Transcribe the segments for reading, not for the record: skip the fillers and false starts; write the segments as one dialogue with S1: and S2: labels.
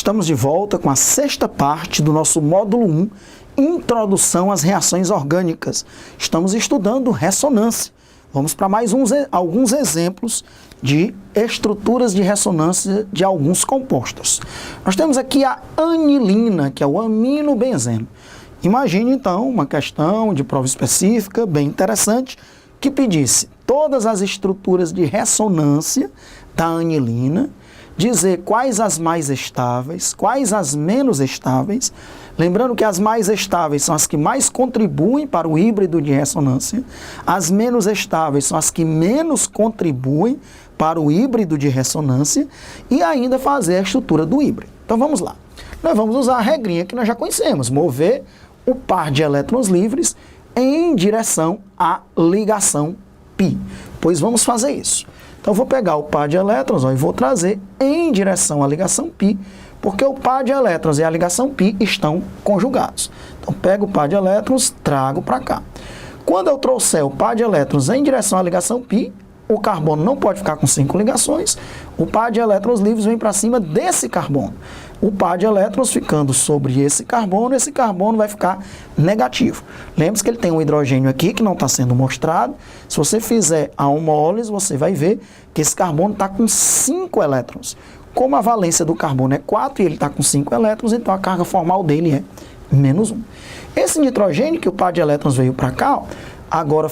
S1: Estamos de volta com a sexta parte do nosso módulo 1, Introdução às Reações Orgânicas. Estamos estudando ressonância. Vamos para mais alguns exemplos de estruturas de ressonância de alguns compostos. Nós temos aqui a anilina, que é o aminobenzeno. Imagine, então, uma questão de prova específica, bem interessante, que pedisse todas as estruturas de ressonância da anilina, dizer quais as mais estáveis, quais as menos estáveis, lembrando que as mais estáveis são as que mais contribuem para o híbrido de ressonância, as menos estáveis são as que menos contribuem para o híbrido de ressonância e ainda fazer a estrutura do híbrido. Então vamos lá. Nós vamos usar a regrinha que nós já conhecemos, mover o par de elétrons livres em direção à ligação π. Pois vamos fazer isso. Então, eu vou pegar o par de elétrons e vou trazer em direção à ligação π, porque o par de elétrons e a ligação π estão conjugados. Então, pego o par de elétrons, trago para cá. Quando eu trouxer o par de elétrons em direção à ligação π, o carbono não pode ficar com 5 ligações, o par de elétrons livres vem para cima desse carbono. O par de elétrons ficando sobre esse carbono vai ficar negativo. Lembre-se que ele tem um hidrogênio aqui que não está sendo mostrado. Se você fizer a homólise, você vai ver que esse carbono está com 5 elétrons. Como a valência do carbono é 4 e ele está com 5 elétrons, então a carga formal dele é menos 1. Esse nitrogênio, que o par de elétrons veio para cá, ó, agora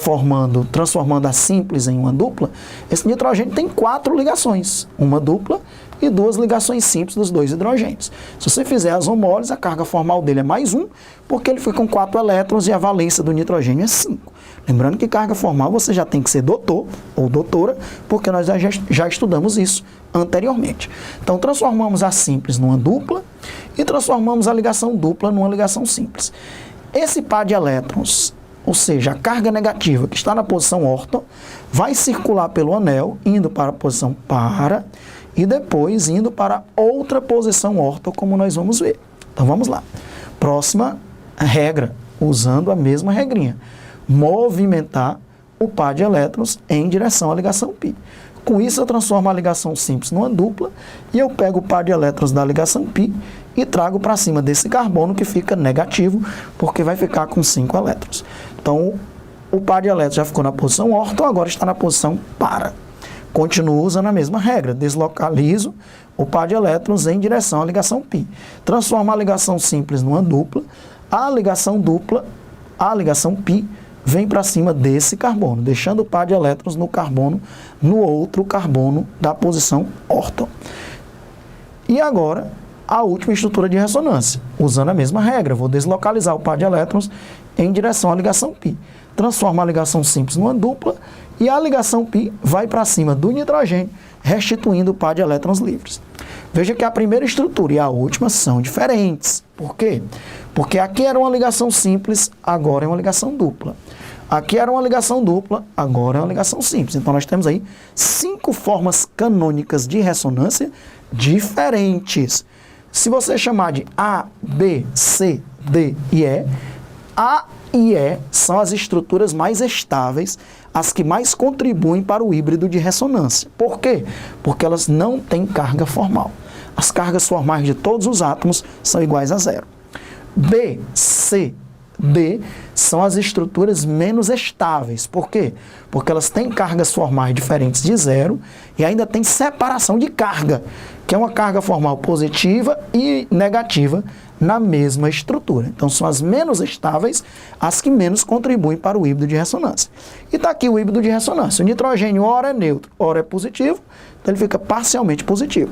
S1: transformando a simples em uma dupla, esse nitrogênio tem 4 ligações, uma dupla e 2 ligações simples dos 2 hidrogênios. Se você fizer as homólises, a carga formal dele é mais 1, porque ele foi com 4 elétrons e a valência do nitrogênio é 5. Lembrando que carga formal você já tem que ser doutor ou doutora, porque nós já estudamos isso anteriormente. Então, transformamos a simples numa dupla e transformamos a ligação dupla numa ligação simples. Esse par de elétrons, ou seja, a carga negativa que está na posição orto, vai circular pelo anel, indo para a posição para, e depois indo para outra posição orto, como nós vamos ver. Então vamos lá. Próxima regra, usando a mesma regrinha. Movimentar o par de elétrons em direção à ligação π. Com isso eu transformo a ligação simples numa dupla e eu pego o par de elétrons da ligação π e trago para cima desse carbono que fica negativo, porque vai ficar com 5 elétrons. Então, o par de elétrons já ficou na posição orto, agora está na posição para. Continuo usando a mesma regra, deslocalizo o par de elétrons em direção à ligação π. Transformo a ligação simples numa dupla, a ligação π, vem para cima desse carbono, deixando o par de elétrons no carbono, no outro carbono da posição orto. E agora, a última estrutura de ressonância, usando a mesma regra, vou deslocalizar o par de elétrons em direção à ligação π. Transformo a ligação simples numa dupla e a ligação π vai para cima do nitrogênio, restituindo o par de elétrons livres. Veja que a primeira estrutura e a última são diferentes. Por quê? Porque aqui era uma ligação simples, agora é uma ligação dupla. Aqui era uma ligação dupla, agora é uma ligação simples. Então nós temos aí 5 formas canônicas de ressonância diferentes. Se você chamar de A, B, C, D e E, A e E são as estruturas mais estáveis, as que mais contribuem para o híbrido de ressonância. Por quê? Porque elas não têm carga formal. As cargas formais de todos os átomos são iguais a 0. B, C, D são as estruturas menos estáveis. Por quê? Porque elas têm cargas formais diferentes de 0 e ainda tem separação de carga, que é uma carga formal positiva e negativa na mesma estrutura. Então, são as menos estáveis, as que menos contribuem para o híbrido de ressonância. E está aqui o híbrido de ressonância. O nitrogênio ora é neutro, ora é positivo, então ele fica parcialmente positivo.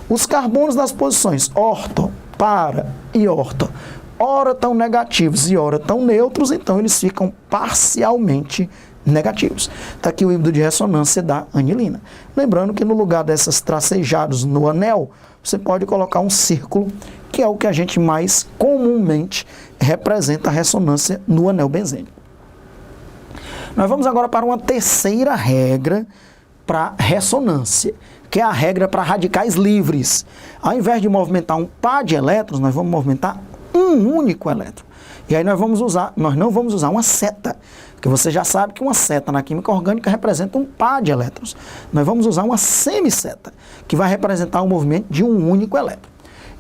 S1: Os carbonos das posições orto, para e orto, ora estão negativos e ora estão neutros, então eles ficam parcialmente negativos. Está aqui o híbrido de ressonância da anilina. Lembrando que no lugar dessas tracejados no anel, você pode colocar um círculo, que é o que a gente mais comumente representa a ressonância no anel benzênico. Nós vamos agora para uma terceira regra para ressonância, que é a regra para radicais livres. Ao invés de movimentar um par de elétrons, nós vamos movimentar um único elétron. E aí nós não vamos usar uma seta, porque você já sabe que uma seta na química orgânica representa um par de elétrons. Nós vamos usar uma semisseta, que vai representar o movimento de um único elétron.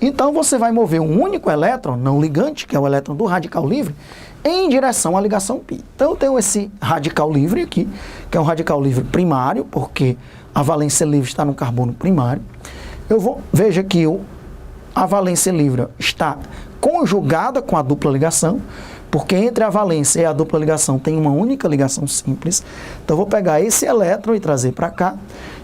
S1: Então você vai mover um único elétron, não ligante, que é o elétron do radical livre, em direção à ligação π. Então eu tenho esse radical livre aqui, que é um radical livre primário, porque a valência livre está no carbono primário. Veja que a valência livre está conjugada com a dupla ligação, porque entre a valência e a dupla ligação tem uma única ligação simples. Então eu vou pegar esse elétron e trazer para cá,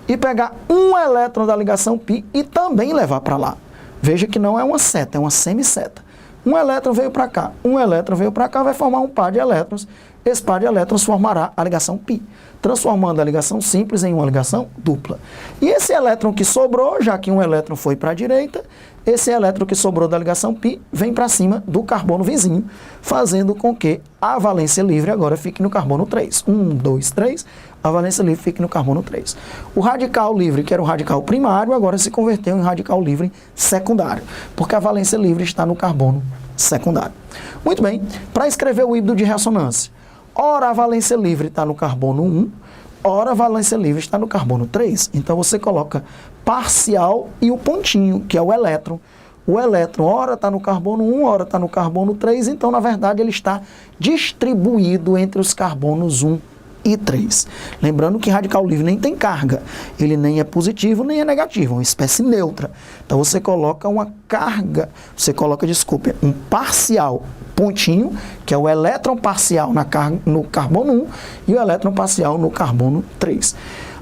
S1: e pegar um elétron da ligação π e também levar para lá. Veja que não é uma seta, é uma semisseta. Um elétron veio para cá, um elétron veio para cá, vai formar um par de elétrons. Esse par de elétrons formará a ligação π, transformando a ligação simples em uma ligação dupla. E esse elétron que sobrou, já que um elétron foi para a direita, esse elétron que sobrou da ligação π vem para cima do carbono vizinho, fazendo com que a valência livre agora fique no carbono 3. 1, 2, 3, a valência livre fique no carbono 3. O radical livre, que era o radical primário, agora se converteu em radical livre secundário, porque a valência livre está no carbono secundário. Muito bem, para escrever o híbrido de ressonância, ora a valência livre está no carbono 1, ora a valência livre está no carbono 3. Então você coloca parcial e o pontinho, que é o elétron. O elétron ora está no carbono 1, ora está no carbono 3, então na verdade ele está distribuído entre os carbonos 1 e 3. Lembrando que radical livre nem tem carga, ele nem é positivo nem é negativo, é uma espécie neutra. Então você coloca uma carga, desculpe, um parcial pontinho, que é o elétron parcial no carbono 1 e o elétron parcial no carbono 3.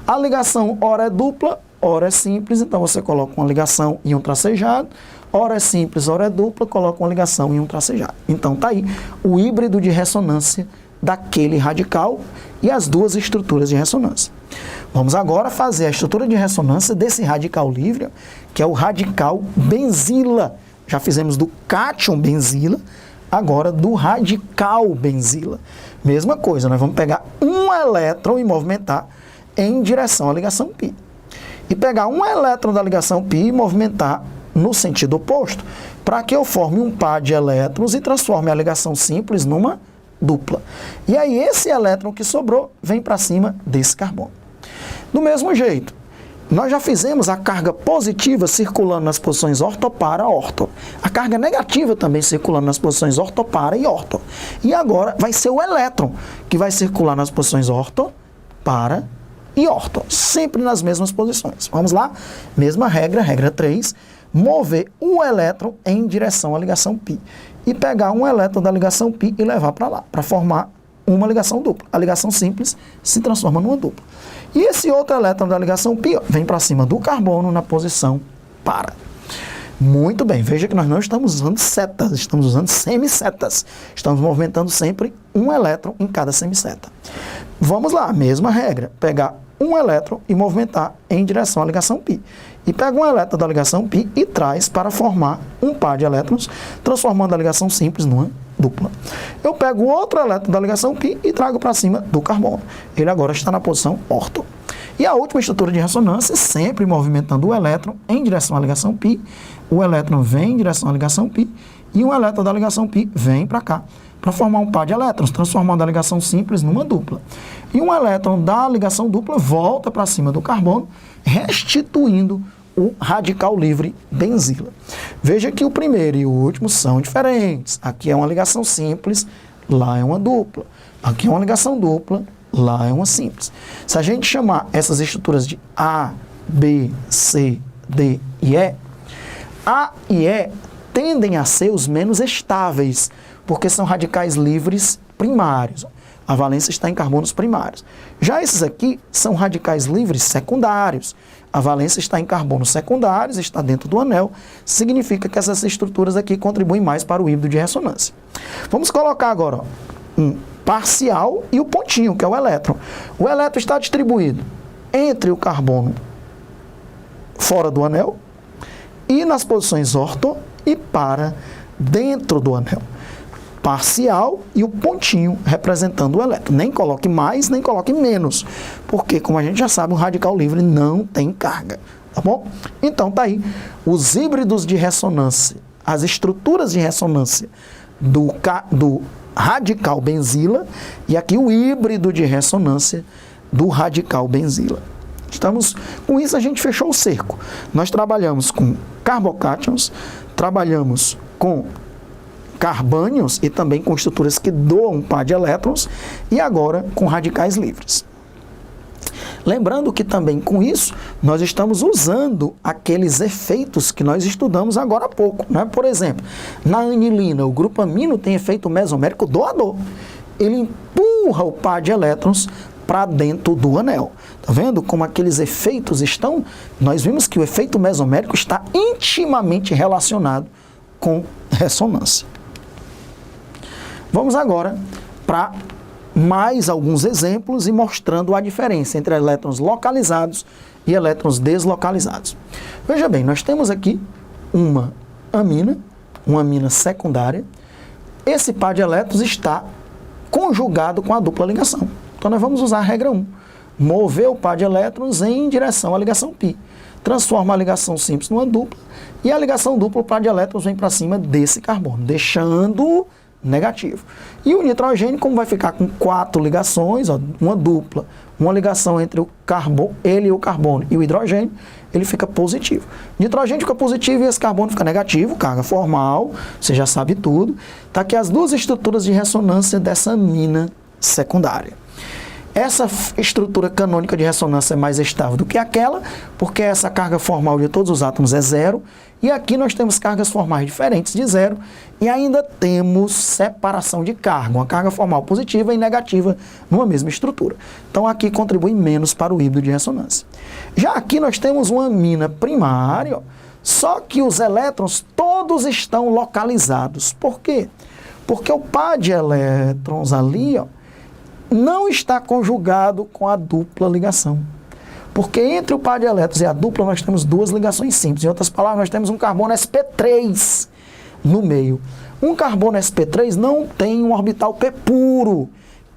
S1: A ligação ora é dupla, ora é simples, então você coloca uma ligação e um tracejado, ora é simples, ora é dupla, coloca uma ligação e um tracejado. Então tá aí o híbrido de ressonância daquele radical e as duas estruturas de ressonância. Vamos agora fazer a estrutura de ressonância desse radical livre, que é o radical benzila. Já fizemos do cátion benzila, agora do radical benzila. Mesma coisa, nós vamos pegar um elétron e movimentar em direção à ligação π. E pegar um elétron da ligação π e movimentar no sentido oposto, para que eu forme um par de elétrons e transforme a ligação simples numa dupla. E aí esse elétron que sobrou vem para cima desse carbono. Do mesmo jeito, nós já fizemos a carga positiva circulando nas posições orto, para, orto. A carga negativa também circulando nas posições orto, para e orto. E agora vai ser o elétron que vai circular nas posições orto, para e orto. Sempre nas mesmas posições. Vamos lá? Mesma regra, regra 3. Mover o elétron em direção à ligação π. E pegar um elétron da ligação π e levar para lá, para formar uma ligação dupla. A ligação simples se transforma numa dupla. E esse outro elétron da ligação π vem para cima do carbono na posição para. Muito bem, veja que nós não estamos usando setas, estamos usando semissetas. Estamos movimentando sempre um elétron em cada semisseta. Vamos lá, mesma regra, pegar um elétron e movimentar em direção à ligação π. E pega um elétron da ligação π e traz para formar um par de elétrons, transformando a ligação simples numa dupla. Eu pego outro elétron da ligação π e trago para cima do carbono. Ele agora está na posição orto. E a última estrutura de ressonância, sempre movimentando o elétron em direção à ligação π. O elétron vem em direção à ligação π e um elétron da ligação π vem para cá, para formar um par de elétrons, transformando a ligação simples numa dupla. E um elétron da ligação dupla volta para cima do carbono, restituindo o radical livre benzila. Veja que o primeiro e o último são diferentes. Aqui é uma ligação simples, lá é uma dupla. Aqui é uma ligação dupla, lá é uma simples. Se a gente chamar essas estruturas de A, B, C, D e E, A e E tendem a ser os menos estáveis, porque são radicais livres primários. A valência está em carbonos primários. Já esses aqui são radicais livres secundários. A valência está em carbonos secundários, está dentro do anel. Significa que essas estruturas aqui contribuem mais para o híbrido de ressonância. Vamos colocar agora um parcial e o pontinho, que é o elétron. O elétron está distribuído entre o carbono fora do anel e nas posições orto e para dentro do anel. Parcial e o pontinho representando o elétron. Nem coloque mais, nem coloque menos, porque, como a gente já sabe, um radical livre não tem carga, tá bom? Então, tá aí os híbridos de ressonância, as estruturas de ressonância do radical benzila e aqui o híbrido de ressonância do radical benzila. Com isso a gente fechou o cerco. Nós trabalhamos com carbocátions, trabalhamos com carbânions e também com estruturas que doam um par de elétrons e agora com radicais livres. Lembrando que também com isso nós estamos usando aqueles efeitos que nós estudamos agora há pouco, né? Por exemplo, na anilina, o grupo amino tem efeito mesomérico doador. Ele empurra o par de elétrons para dentro do anel. Tá vendo como aqueles efeitos estão? Nós vimos que o efeito mesomérico está intimamente relacionado com ressonância. Vamos agora para mais alguns exemplos e mostrando a diferença entre elétrons localizados e elétrons deslocalizados. Veja bem, nós temos aqui uma amina secundária. Esse par de elétrons está conjugado com a dupla ligação. Então nós vamos usar a regra 1. Mover o par de elétrons em direção à ligação π. Transforma a ligação simples numa dupla e a ligação dupla, o par de elétrons vem para cima desse carbono, deixando negativo. E o nitrogênio, como vai ficar com 4 ligações, ó, uma dupla, uma ligação entre ele e o carbono e o hidrogênio, ele fica positivo. O nitrogênio fica positivo e esse carbono fica negativo, carga formal, você já sabe tudo. Tá aqui as duas estruturas de ressonância dessa amina secundária. Essa estrutura canônica de ressonância é mais estável do que aquela, porque essa carga formal de todos os átomos é 0, e aqui nós temos cargas formais diferentes de 0, e ainda temos separação de carga, uma carga formal positiva e negativa numa mesma estrutura. Então aqui contribui menos para o híbrido de ressonância. Já aqui nós temos uma amina primária, só que os elétrons todos estão localizados. Por quê? Porque o par de elétrons ali, ó, não está conjugado com a dupla ligação. Porque entre o par de elétrons e a dupla nós temos duas ligações simples. Em outras palavras, nós temos um carbono sp3 no meio. Um carbono sp3 não tem um orbital p puro,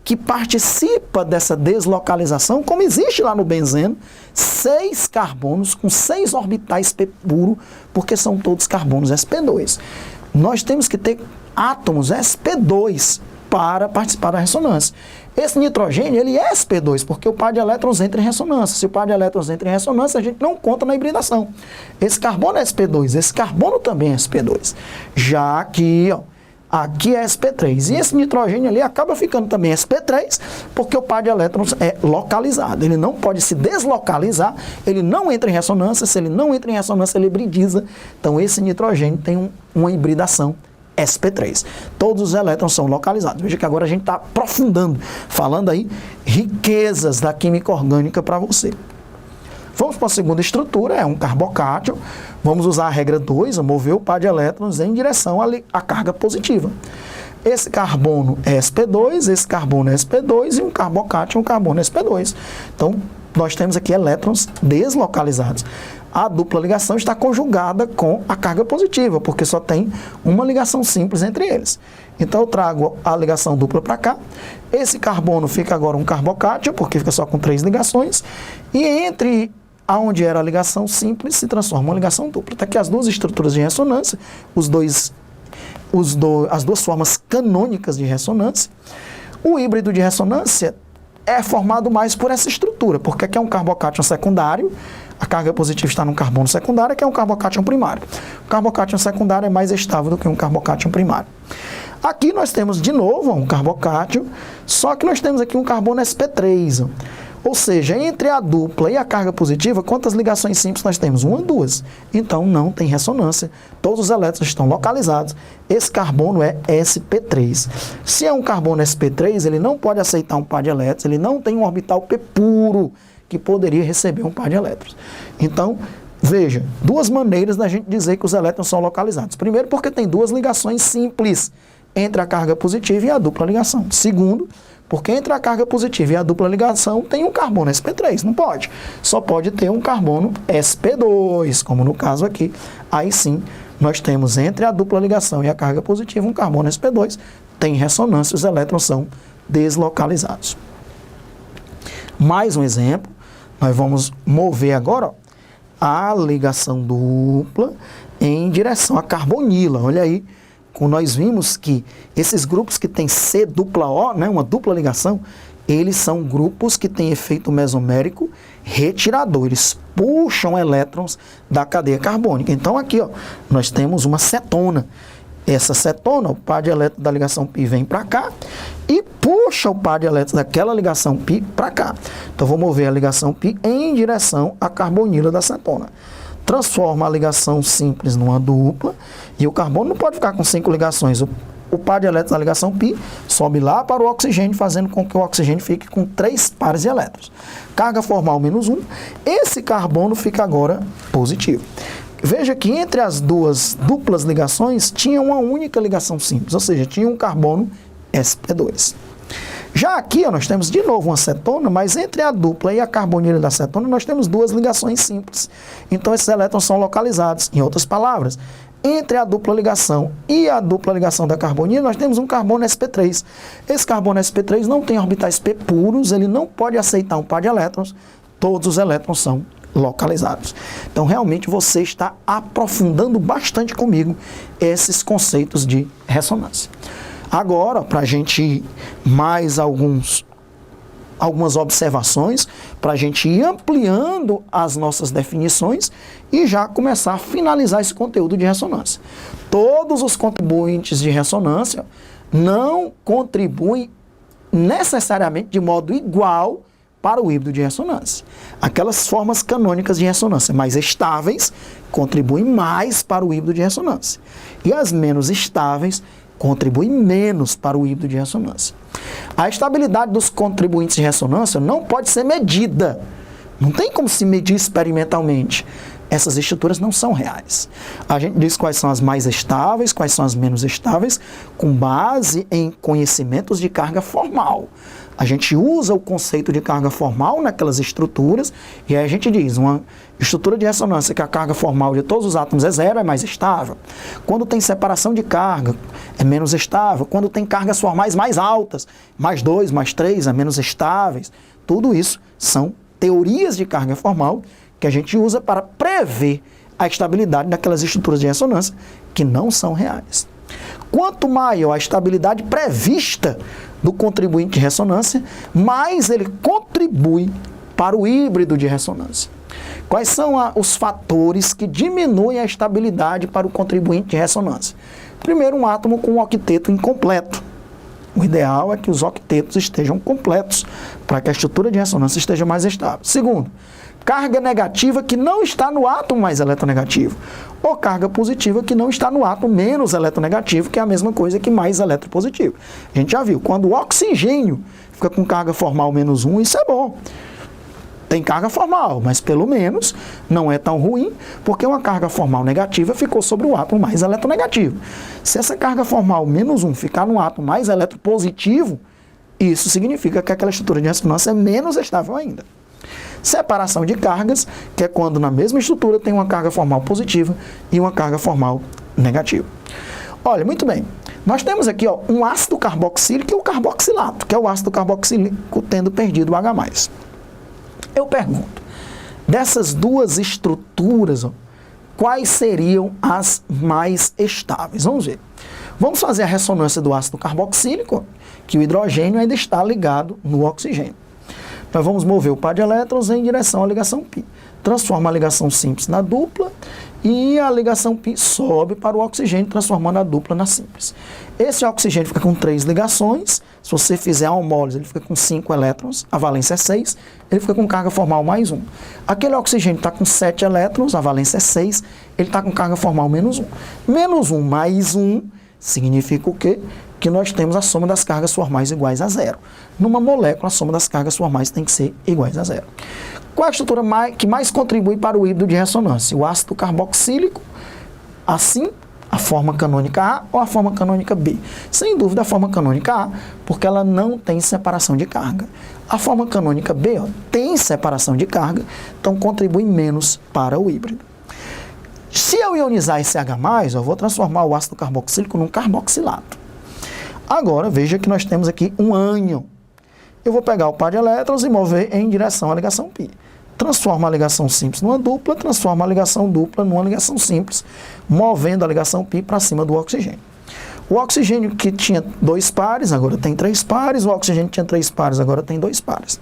S1: que participa dessa deslocalização, como existe lá no benzeno, 6 carbonos com 6 orbitais p puro, porque são todos carbonos sp2. Nós temos que ter átomos sp2 para participar da ressonância. Esse nitrogênio, ele é sp2, porque o par de elétrons entra em ressonância. Se o par de elétrons entra em ressonância, a gente não conta na hibridação. Esse carbono é sp2, esse carbono também é sp2. Já aqui, ó, aqui é sp3. E esse nitrogênio ali acaba ficando também sp3, porque o par de elétrons é localizado. Ele não pode se deslocalizar, ele não entra em ressonância. Se ele não entra em ressonância, ele hibridiza. Então, esse nitrogênio tem uma hibridação sp3. Todos os elétrons são localizados. Veja que agora a gente está aprofundando, falando aí riquezas da química orgânica para você. Vamos para a segunda estrutura, é um carbocátion. Vamos usar a regra 2, mover o par de elétrons em direção à carga positiva. Esse carbono é sp2, esse carbono é sp2 e um carbocátion, um carbono é sp2. Então, nós temos aqui elétrons deslocalizados. A dupla ligação está conjugada com a carga positiva, porque só tem uma ligação simples entre eles. Então eu trago a ligação dupla para cá. Esse carbono fica agora um carbocátion, porque fica só com 3 ligações. E entre aonde era a ligação simples, se transforma em uma ligação dupla. Está aqui as duas estruturas de ressonância, as duas formas canônicas de ressonância. O híbrido de ressonância é formado mais por essa estrutura, porque aqui é um carbocátion secundário, a carga positiva está num carbono secundário, que é um carbocátion primário. O carbocátion secundário é mais estável do que um carbocátion primário. Aqui nós temos de novo um carbocátion, só que nós temos aqui um carbono sp3. Ou seja, entre a dupla e a carga positiva, quantas ligações simples nós temos? 1 ou 2. Então não tem ressonância, todos os elétrons estão localizados. Esse carbono é sp3. Se é um carbono sp3, ele não pode aceitar um par de elétrons, ele não tem um orbital p puro, que poderia receber um par de elétrons. Então, veja, duas maneiras da gente dizer que os elétrons são localizados. Primeiro, porque tem duas ligações simples entre a carga positiva e a dupla ligação. Segundo, porque entre a carga positiva e a dupla ligação tem um carbono sp3, não pode. Só pode ter um carbono sp2, como no caso aqui. Aí sim, nós temos entre a dupla ligação e a carga positiva um carbono sp2, tem ressonância, os elétrons são deslocalizados. Mais um exemplo, nós vamos mover agora, ó, a ligação dupla em direção à carbonila. Olha aí, nós vimos que esses grupos que têm C dupla O, né, uma dupla ligação, eles são grupos que têm efeito mesomérico retirador. Eles puxam elétrons da cadeia carbônica. Então aqui, ó, nós temos uma cetona. Essa cetona, o par de elétrons da ligação π vem para cá e puxa o par de elétrons daquela ligação π para cá. Então vou mover a ligação π em direção à carbonila da cetona. Transforma a ligação simples numa dupla e o carbono não pode ficar com 5 ligações. O par de elétrons da ligação π sobe lá para o oxigênio, fazendo com que o oxigênio fique com 3 pares de elétrons. Carga formal -1, esse carbono fica agora positivo. Veja que entre as duas duplas ligações tinha uma única ligação simples, ou seja, tinha um carbono sp2. Já aqui, ó, nós temos de novo uma cetona, mas entre a dupla e a carbonila da cetona nós temos duas ligações simples. Então esses elétrons são localizados. Em outras palavras, entre a dupla ligação e a dupla ligação da carbonila nós temos um carbono sp3. Esse carbono sp3 não tem orbitais p puros, ele não pode aceitar um par de elétrons, todos os elétrons são localizados. Então realmente você está aprofundando bastante comigo esses conceitos de ressonância. Agora, para a gente ir mais algumas observações, para a gente ir ampliando as nossas definições e já começar a finalizar esse conteúdo de ressonância. Todos os contribuintes de ressonância não contribuem necessariamente de modo igual para o híbrido de ressonância. Aquelas formas canônicas de ressonância mais estáveis contribuem mais para o híbrido de ressonância. E as menos estáveis contribuem menos para o híbrido de ressonância. A estabilidade dos contribuintes de ressonância não pode ser medida. Não tem como se medir experimentalmente. Essas estruturas não são reais. A gente diz quais são as mais estáveis, quais são as menos estáveis, com base em conhecimentos de carga formal. A gente usa o conceito de carga formal naquelas estruturas e aí a gente diz, uma estrutura de ressonância que a carga formal de todos os átomos é 0 é mais estável. Quando tem separação de carga é menos estável. Quando tem cargas formais mais altas, mais 2, mais 3, é menos estáveis. Tudo isso são teorias de carga formal que a gente usa para prever a estabilidade daquelas estruturas de ressonância que não são reais. Quanto maior a estabilidade prevista do contribuinte de ressonância, mais ele contribui para o híbrido de ressonância. Quais são os fatores que diminuem a estabilidade para o contribuinte de ressonância? Primeiro, um átomo com um octeto incompleto. O ideal é que os octetos estejam completos para que a estrutura de ressonância esteja mais estável. Segundo, carga negativa que não está no átomo mais eletronegativo, ou carga positiva que não está no átomo menos eletronegativo, que é a mesma coisa que mais eletropositivo. A gente já viu, quando o oxigênio fica com carga formal -1, isso é bom. Tem carga formal, mas pelo menos não é tão ruim, porque uma carga formal negativa ficou sobre o átomo mais eletronegativo. Se essa carga formal -1 ficar no átomo mais eletropositivo, isso significa que aquela estrutura de ressonância é menos estável ainda. Separação de cargas, que é quando na mesma estrutura tem uma carga formal positiva e uma carga formal negativa. Olha, muito bem, nós temos aqui ó, um ácido carboxílico e o carboxilato, que é o ácido carboxílico tendo perdido o H+. Eu pergunto, dessas duas estruturas, ó, quais seriam as mais estáveis? Vamos ver. Vamos fazer a ressonância do ácido carboxílico, que o hidrogênio ainda está ligado no oxigênio. Nós vamos mover o par de elétrons em direção à ligação π. Transforma a ligação simples na dupla e a ligação π sobe para o oxigênio, transformando a dupla na simples. Esse oxigênio fica com 3 ligações. Se você fizer a homólise, ele fica com 5 elétrons, a valência é 6, ele fica com carga formal +1. Aquele oxigênio está com 7 elétrons, a valência é 6, ele está com carga formal -1. -1 mais 1 significa o quê? Que nós temos a soma das cargas formais iguais a 0. Numa molécula, a soma das cargas formais tem que ser iguais a 0. Qual é a estrutura que mais contribui para o híbrido de ressonância? O ácido carboxílico, assim, a forma canônica A ou a forma canônica B? Sem dúvida, a forma canônica A, porque ela não tem separação de carga. A forma canônica B ó, tem separação de carga, então contribui menos para o híbrido. Se eu ionizar esse H+, eu vou transformar o ácido carboxílico num carboxilato. Agora, veja que nós temos aqui um ânion. Eu vou pegar o par de elétrons e mover em direção à ligação π. Transforma a ligação simples numa dupla, transforma a ligação dupla numa ligação simples, movendo a ligação π para cima do oxigênio. O oxigênio que tinha 2 pares, agora tem 3 pares. O oxigênio que tinha 3 pares, agora tem 2 pares.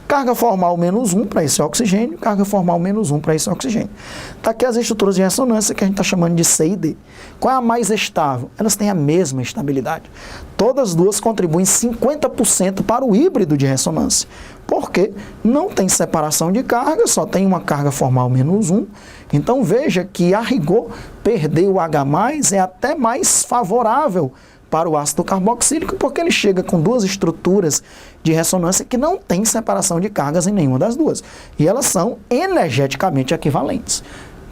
S1: Carga formal menos 1 para esse oxigênio, carga formal menos 1 para esse oxigênio. Está aqui as estruturas de ressonância que a gente está chamando de C e D. Qual é a mais estável? Elas têm a mesma estabilidade. Todas as duas contribuem 50% para o híbrido de ressonância. Porque não tem separação de carga, só tem uma carga formal menos 1. Então veja que, a rigor, perder o H+, é até mais favorável para o ácido carboxílico, porque ele chega com duas estruturas de ressonância que não tem separação de cargas em nenhuma das duas. E elas são energeticamente equivalentes.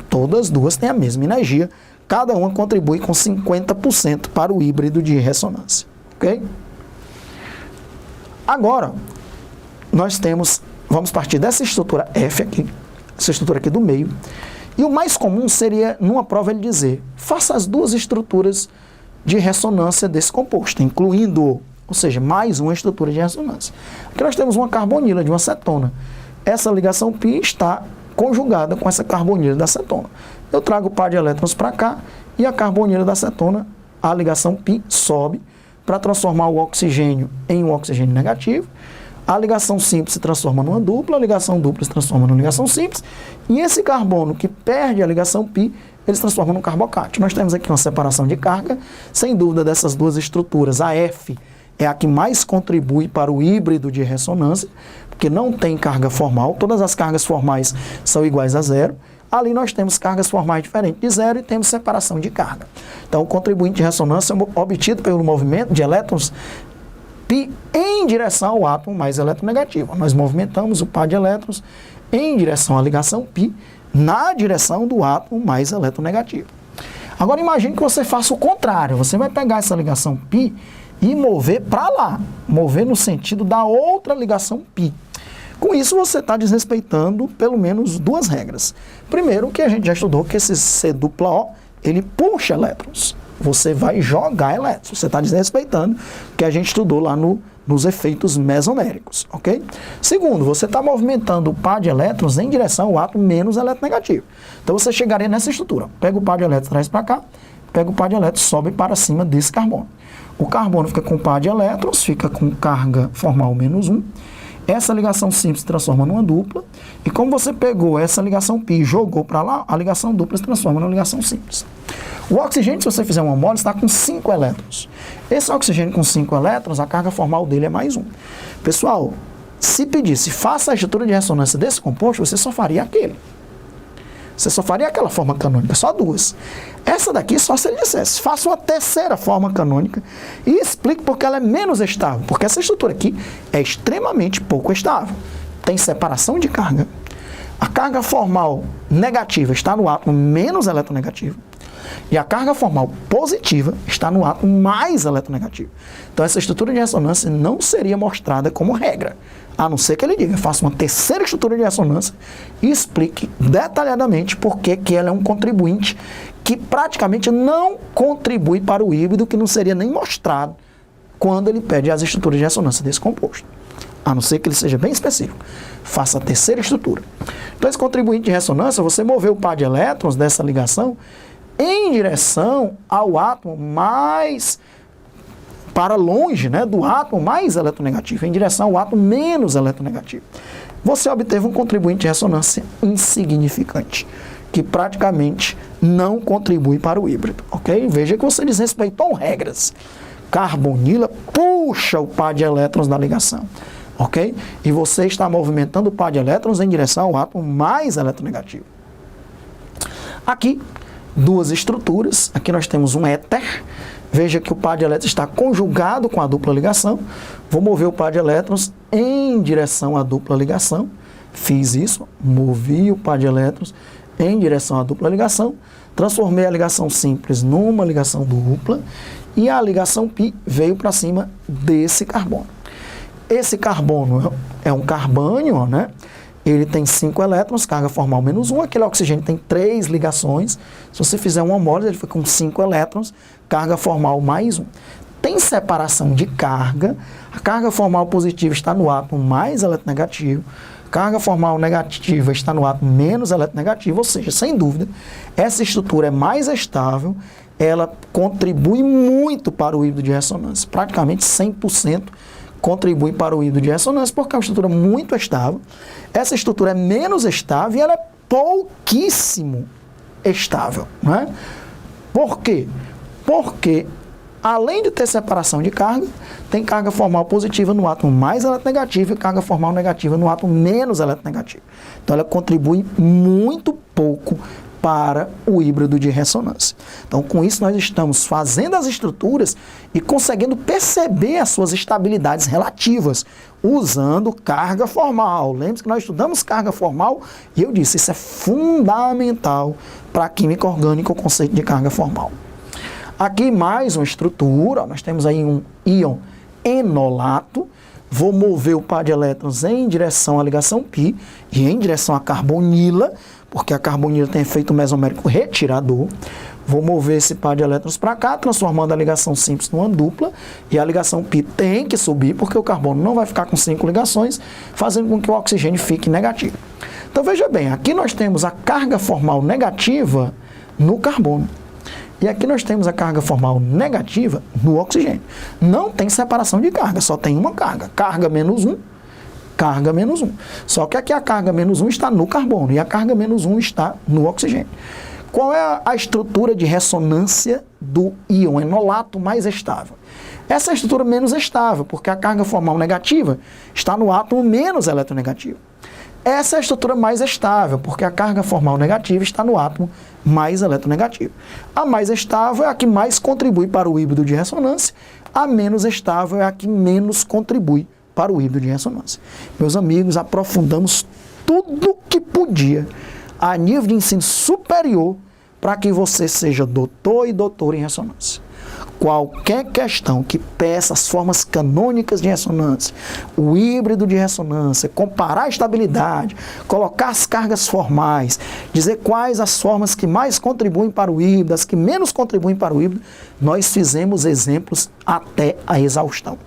S1: Todas as duas têm a mesma energia, cada uma contribui com 50% para o híbrido de ressonância. Ok? Agora, vamos partir dessa estrutura F aqui, essa estrutura aqui do meio, e o mais comum seria, numa prova, ele dizer, faça as duas estruturas de ressonância desse composto, incluindo, ou seja, mais uma estrutura de ressonância. Aqui nós temos uma carbonila de uma cetona. Essa ligação π está conjugada com essa carbonila da cetona. Eu trago o par de elétrons para cá e a carbonila da cetona, a ligação π sobe para transformar o oxigênio em um oxigênio negativo. A ligação simples se transforma numa dupla, a ligação dupla se transforma numa ligação simples, e esse carbono que perde a ligação π, ele se transforma num carbocátion. Nós temos aqui uma separação de carga, sem dúvida dessas duas estruturas, a F é a que mais contribui para o híbrido de ressonância, porque não tem carga formal, todas as cargas formais são iguais a zero. Ali nós temos cargas formais diferentes de zero e temos separação de carga. Então o contribuinte de ressonância é obtido pelo movimento de elétrons π em direção ao átomo mais eletronegativo. Nós movimentamos o par de elétrons em direção à ligação π, na direção do átomo mais eletronegativo. Agora imagine que você faça o contrário. Você vai pegar essa ligação π e mover para lá, mover no sentido da outra ligação π. Com isso você está desrespeitando pelo menos duas regras. Primeiro, que a gente já estudou, que esse C dupla O, ele puxa elétrons. Você vai jogar elétrons. Você está desrespeitando o que a gente estudou lá nos efeitos mesoméricos, ok? Segundo, você está movimentando o par de elétrons em direção ao átomo menos eletronegativo. Então você chegaria nessa estrutura. Pega o par de elétrons, traz para cá, pega o par de elétrons, sobe para cima desse carbono. O carbono fica com par de elétrons, fica com carga formal menos 1. Essa ligação simples se transforma numa dupla, e como você pegou essa ligação π e jogou para lá, a ligação dupla se transforma numa ligação simples. O oxigênio, se você fizer uma mole, está com 5 elétrons. Esse oxigênio com 5 elétrons, a carga formal dele é mais 1. Pessoal, se pedisse, faça a estrutura de ressonância desse composto, você só faria aquele. Você só faria aquela forma canônica, só duas. Essa daqui, só se ele dissesse, faça uma terceira forma canônica e explique porque ela é menos estável. Porque essa estrutura aqui é extremamente pouco estável. Tem separação de carga. A carga formal negativa está no átomo menos eletronegativo. E a carga formal positiva está no átomo mais eletronegativo. Então essa estrutura de ressonância não seria mostrada como regra. A não ser que ele diga, faça uma terceira estrutura de ressonância e explique detalhadamente por que ela é um contribuinte que praticamente não contribui para o híbrido, que não seria nem mostrado quando ele pede as estruturas de ressonância desse composto. A não ser que ele seja bem específico. Faça a terceira estrutura. Então esse contribuinte de ressonância, você moveu o par de elétrons dessa ligação em direção ao átomo mais para longe, né, do átomo mais eletronegativo, em direção ao átomo menos eletronegativo. Você obteve um contribuinte de ressonância insignificante, que praticamente não contribui para o híbrido, ok? Veja que você desrespeitou regras. Carbonila puxa o par de elétrons da ligação, ok? E você está movimentando o par de elétrons em direção ao átomo mais eletronegativo. Aqui, duas estruturas. Aqui nós temos um éter. Veja que o par de elétrons está conjugado com a dupla ligação. Vou mover o par de elétrons em direção à dupla ligação. Fiz isso, movi o par de elétrons em direção à dupla ligação. Transformei a ligação simples numa ligação dupla. E a ligação π veio para cima desse carbono. Esse carbono é um carbânio, né? Ele tem 5 elétrons, carga formal menos 1. Aquele oxigênio tem 3 ligações. Se você fizer uma homólise, ele fica com 5 elétrons, carga formal mais 1. Tem separação de carga. A carga formal positiva está no átomo mais eletronegativo. Carga formal negativa está no átomo menos eletronegativo. Ou seja, sem dúvida, essa estrutura é mais estável, ela contribui muito para o híbrido de ressonância, praticamente 100% contribui para o híbrido de ressonância, porque é uma estrutura muito estável. Essa estrutura é menos estável e ela é pouquíssimo estável, não é? Por quê? Porque, além de ter separação de carga, tem carga formal positiva no átomo mais eletronegativo e carga formal negativa no átomo menos eletronegativo. Então, ela contribui muito pouco para o híbrido de ressonância. Então, com isso, nós estamos fazendo as estruturas e conseguindo perceber as suas estabilidades relativas, usando carga formal. Lembre-se que nós estudamos carga formal e eu disse, isso é fundamental para a química orgânica, o conceito de carga formal. Aqui mais uma estrutura, nós temos aí um íon enolato. Vou mover o par de elétrons em direção à ligação π e em direção à carbonila, porque a carbonila tem efeito mesomérico retirador. Vou mover esse par de elétrons para cá, transformando a ligação simples numa dupla, e a ligação π tem que subir, porque o carbono não vai ficar com 5 ligações, fazendo com que o oxigênio fique negativo. Então veja bem, aqui nós temos a carga formal negativa no carbono. E aqui nós temos a carga formal negativa no oxigênio. Não tem separação de carga, só tem uma carga. Carga menos 1, carga menos 1. Só que aqui a carga menos 1 está no carbono e a carga menos 1 está no oxigênio. Qual é a estrutura de ressonância do íon enolato mais estável? Essa é a estrutura menos estável, porque a carga formal negativa está no átomo menos eletronegativo. Essa é a estrutura mais estável, porque a carga formal negativa está no átomo mais eletronegativo. A mais estável é a que mais contribui para o híbrido de ressonância, a menos estável é a que menos contribui para o híbrido de ressonância. Meus amigos, aprofundamos tudo que podia a nível de ensino superior para que você seja doutor e doutora em ressonância. Qualquer questão que peça as formas canônicas de ressonância, o híbrido de ressonância, comparar a estabilidade, colocar as cargas formais, dizer quais as formas que mais contribuem para o híbrido, as que menos contribuem para o híbrido, nós fizemos exemplos até a exaustão.